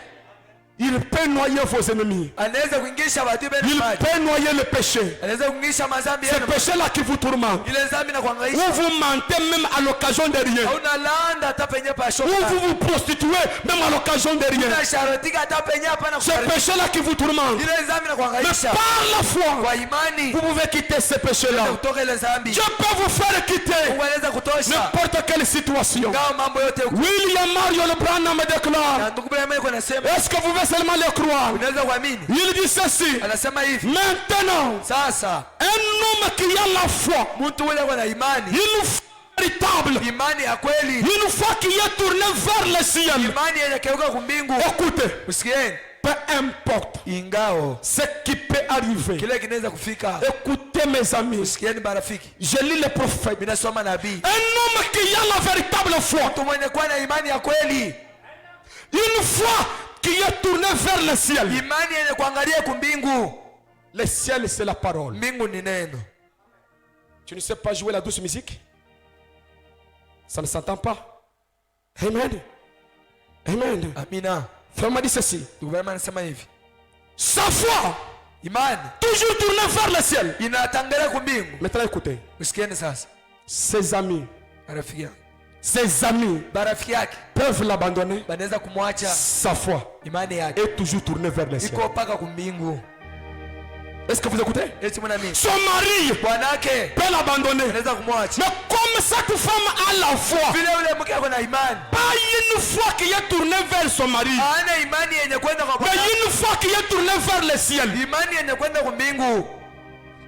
Il peut noyer vos ennemis. anaweza kuingisha watu bene Il maji. peut noyer le péché. Anaweza kuingisha mazambi Ce yenu. péché-là qui vous tourmente. Ile zambi na Où kuhangaisha. vous mentez même à l'occasion de rien. Hauna landa hata penye pa Où shoka. vous vous prostituez même à l'occasion de rien. Una sharotika hata penye hapa na Ce kufariki. péché-là qui vous tourmente. Ile zambi na Mais kuhangaisha. par la foi, Kwa imani vous pouvez quitter ce péché-là. kutoka ile zambi. Dieu peut vous faire quitter Mungu anaweza kutosha. n'importe quelle situation. Ngao mambo yote huko. William Marion Branham déclare, Na ndugu Branham yuko anasema est-ce que vous pouvez seulement le croire? unaweza kuamini. Il dit ceci, Anasema hivi. maintenant, Sasa un homme qui a la foi, mtu ule kwa na imani. une foi véritable, Imani ya kweli. une foi qui est tournée vers le ciel. Imani yenye keuka kumbingu. Écoutez, Usikieni. peu importe Ingao ce qui peut arriver. kile kinaweza kufika. Écoutez mes amis, Usikieni barafiki. je lis les prophètes. Ninasoma nabii. Un homme qui a la véritable foi, Mtu mwenye kuwa na imani ya kweli. une foi qui est tournée vers le ciel. Imani yenye kuangalia kumbingu. Le ciel, c'est la parole. Mbingu ni neno. Tu ne sais pas jouer la douce musique? Ça ne s'entend pas. Amen. Amen. Amina. Frère m'a dit ceci. Ndugu Branham anasema hivi. Sa foi, Imani toujours tournée vers le ciel. inatangalia kumbingu. Maintenant écoutez. Usikieni sasa. Ses amis, Rafiki yake. ses amis Barafiki yake peuvent l'abandonner. banaweza kumwacha Sa foi imani yake. est toujours tournée vers le ciel. Iko paka kumbingu. Est-ce que vous écoutez? eti mwanamini Son mari bwanake peut l'abandonner. anaweza kumwacha, Mais comme cette femme a la foi, vile ule mke ako na imani, pas une fois qu'il est tourné vers son mari, ana imani yenye kwenda kwa mais Bwana, une fois qu'il est tourné vers le ciel, imani yenye kwenda kwa mbingu.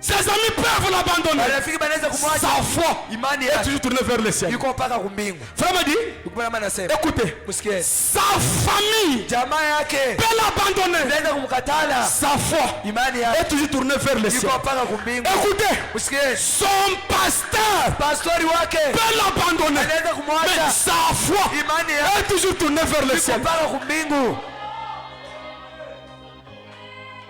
ses amis peuvent l'abandonner. Marafiki banaweza kumwacha, Sa foi imani est yake toujours tournée vers le ciel. yuko mpaka kwa mbingu. Frère me dit, Bwana anasema, écoutez, msikie, sa famille jamaa yake peut l'abandonner. anaweza kumkatala, Sa foi imani est yake toujours tournée vers le ciel. yuko mpaka kwa mbingu. Écoutez, Msikie, son pasteur pastori wake peut l'abandonner. anaweza Mais kumwacha, sa foi imani yake est toujours tournée vers le yuko ciel. mpaka kwa mbingu.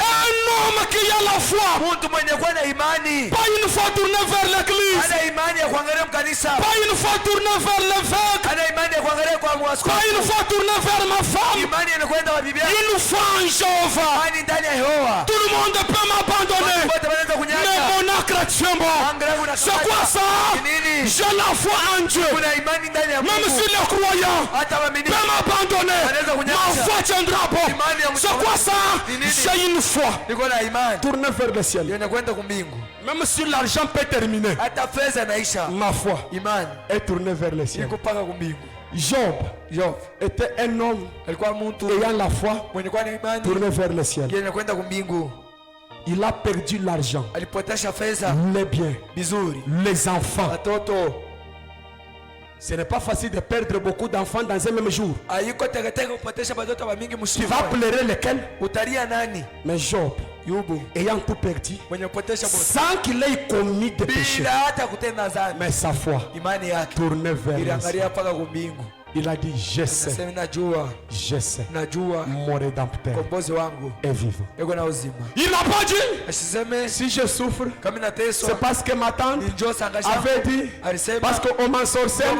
Un homme qui a la foi, Mtu mwenye kuwa na imani, pas une fois tourné vers l'église, ana imani ya kuangalia mkanisa, pas une fois tourné vers l'évêque, ana imani ya kuangalia kwa pas mwaskofu, une fois tourné vers ma femme, imani inakwenda kwa bibi yake, une fois en Jéhovah. imani ndani ya Yehova. Tout le monde peut m'abandonner, Wote wanaweza mais kunyacha. mon chrétien, bon. Anga yangu na C'est quoi ça? Ni nini? J'ai la foi en Dieu. Kuna imani ndani ya Même Mungu. si les croyants Hata waamini peut m'abandonner, Wanaweza ma kunyacha. foi tiendra bon. Imani ya mtu C'est quoi ça? Ni nini? J'ai une foi. niko na imani Tournez vers le ciel. inakwenda kumbingu. Même si l'argent peut terminer, Hata pesa inaisha, ma foi imani est tournée vers le ciel. iko mpaka kumbingu. Job était un homme Alikuwa mtu ayant la foi mwenye kuwa na imani tourné vers le ciel. inakwenda kumbingu. Il a perdu l'argent, Alipotesha pesa, les biens, vizuri, les enfants. watoto. Ce n'est pas facile de perdre beaucoup d'enfants dans un même jour. Haiko teketeke kupotesha watoto wa mingi Tu msimu. vas pleurer lesquels? Utalia nani? Mais Job, Yubu ayant tout perdu, mwenye kupotesha bote sans qu'il ait commis de péché, bila hata kutenda dhambi, mais sa foi imani yake tournée vers le ciel. iliangalia mpaka kumbingu. Il a dit, je sais, Nasema najua, je sais, najua mon rédempteur kombozi wangu est vivant. yuko na uzima. Il n'a pas dit, Asiseme si je souffre, kama nateswa c'est parce que ma tante njoo sangasha. avait dit, Alisema parce qu'on m'ensorcelle,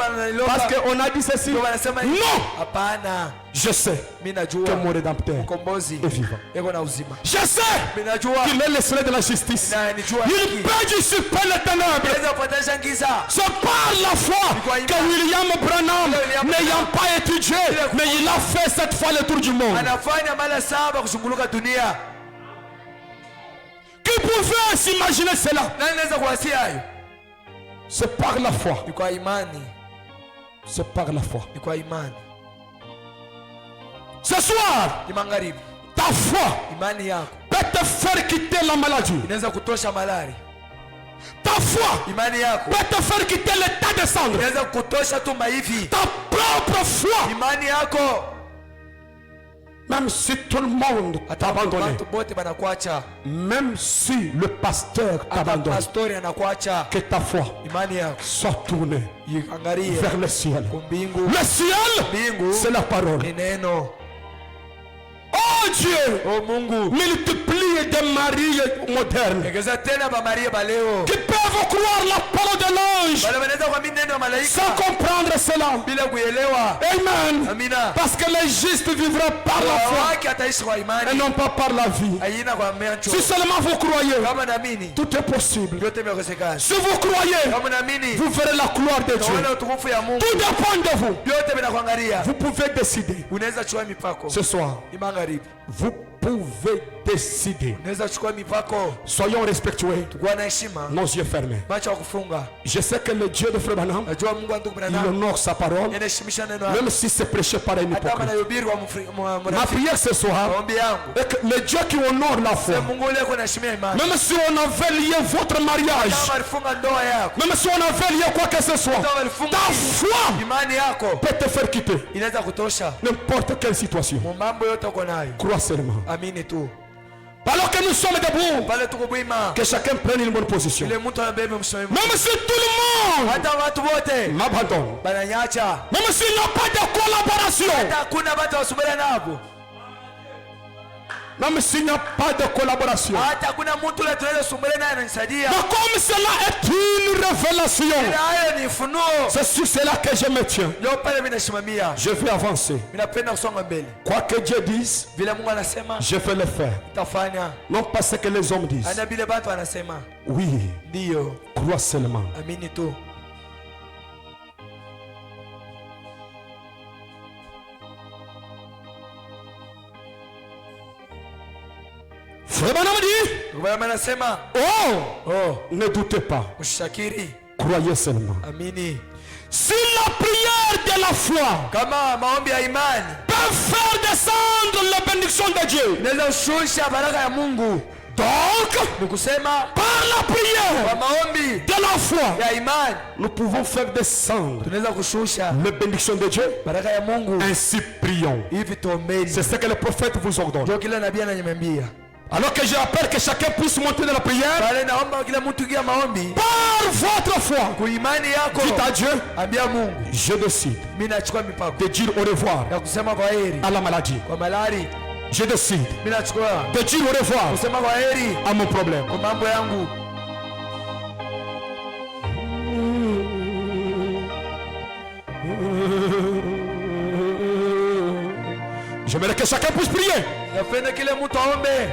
parce qu'on a dit ceci. ndio wanasema Non, hapana, je sais mimi que najua mon rédempteur kombozi est vivant. yuko na uzima. Je sais Mimi najua qu'il est le soleil de la justice. na nijua Il peut dissiper les ténèbres. naweza kupotesha giza. C'est par la foi que William Branham, n'ayant pas étudié, mais il a fait cette fois le tour du monde. Anafanya mara 7 kuzunguruka dunia. Qui pouvait s'imaginer cela? Nani anaweza kuwasia hayo? C'est par la foi. Ni kwa imani, C'est par la foi. ni kwa imani. Ce soir, Ni magharibi, ta foi imani yako peut te faire quitter la maladie. inaweza kutosha malari. Ta foi Imani yako peut te faire quitter l'état de cendre. inaweza kutosha tu maivi. Ta propre foi, Imani yako même si tout le monde t'a abandonné, watu bote banakuacha, même si le pasteur hata t'abandonne, pastori anakuacha, que ta foi imani yako soit tournée iangalie vers le ciel. kumbingu. Le ciel, Mbingu c'est la parole. ni neno. Oh Dieu, O Mungu, multiplie des maris modernes ongeza tena ba Maria baleo qui peuvent croire la parole de l'ange bale wanaweza kuamini neno ya malaika sans comprendre cela. bila kuelewa. Amen. Amina. Parce que les justes vivront par la foi Wake ataishi kwa et imani, non pas par la vie. haina kwa macho. Si seulement vous croyez, Kama naamini tout est possible. vyote vinawezekana. Si vous croyez, Kama naamini vous verrez la gloire de Dieu. utaona utukufu ya Mungu. Tout dépend de vous. Vyote vinakuangalia. Vous pouvez décider Unaweza chukua mipako ce soir. ni magharibi, Vous pouvez décider. unaweza chukua mipako. Soyons respectueux. Tukuwa na heshima, Nos yeux fermés. macho ya kufunga. Je sais que le Dieu de Frère Branham, Najua Mungu wa ndugu il binadamu honore sa parole, anaheshimisha neno lake, même si c'est prêché par un hata kama hypocrite. nahubiri kwa Ma mnafiki. prière ce soir Maombi yangu est que le Dieu qui honore la foi, sema Mungu ule kunaheshimia imani. même si on avait lié votre mariage, Kama alifunga ndoa yako, même si on avait lié quoi que ce soit, kama alifunga ta foi imani yako peut te faire quitter inaweza kutosha n'importe quelle situation. mambo yote uko nayo. Crois seulement. Amini tu. Alors que nous sommes debout, Pale tuko bwima, que chacun prenne une bonne position. ile mtu anabeba msimamo. Même si tout le monde Hata watu wote m'abandonne, bananyacha, même s'il n'y a pas de collaboration, hata hakuna watu wasubiri nabo, même s'il n'y a pas de collaboration, hata hakuna mtu ule tunaweza subiri naye ananisaidia. mais comme cela est une révélation, Ila hayo ni funuo. c'est sur cela que je me tiens. Leo pale mimi nasimamia, Je vais avancer. mimi napenda kusonga mbele. Quoi que Dieu dise, Vile Mungu anasema je vais le faire. tafanya, Non pas ce que les hommes disent. ana vile watu wanasema. Oui, Ndio, crois seulement. amini tu. Frère Branham dit, Bwana anasema, ne doutez pas, mshakiri, croyez seulement. amini. Si la prière de la foi Kama maombi ya imani peut faire descendre la bénédiction de Dieu, inaweza kushusha baraka ya Mungu, donc ni kusema par la kwa prière maombi de la foi, ya imani nous pouvons faire descendre tunaweza kushusha la bénédiction de Dieu. baraka ya Mungu. Ainsi prions. Hivi tuombeni, C'est ce que le prophète vous ordonne. ndio kila nabii ananiambia. Alors que je rappelle que chacun puisse monter dans la prière Pale naomba kila mtu ingia maombi par votre foi. kwa imani yako. Dites à Dieu, Ambia Mungu, je décide mimi nachukua mipako de dire au revoir ya kusema kwa heri à la maladie. kwa malari. Je décide Mimi nachukua de dire au revoir kusema kwa heri à mon problème. kwa mambo yangu. J'aimerais que chacun puisse prier. Napenda kila mtu aombe.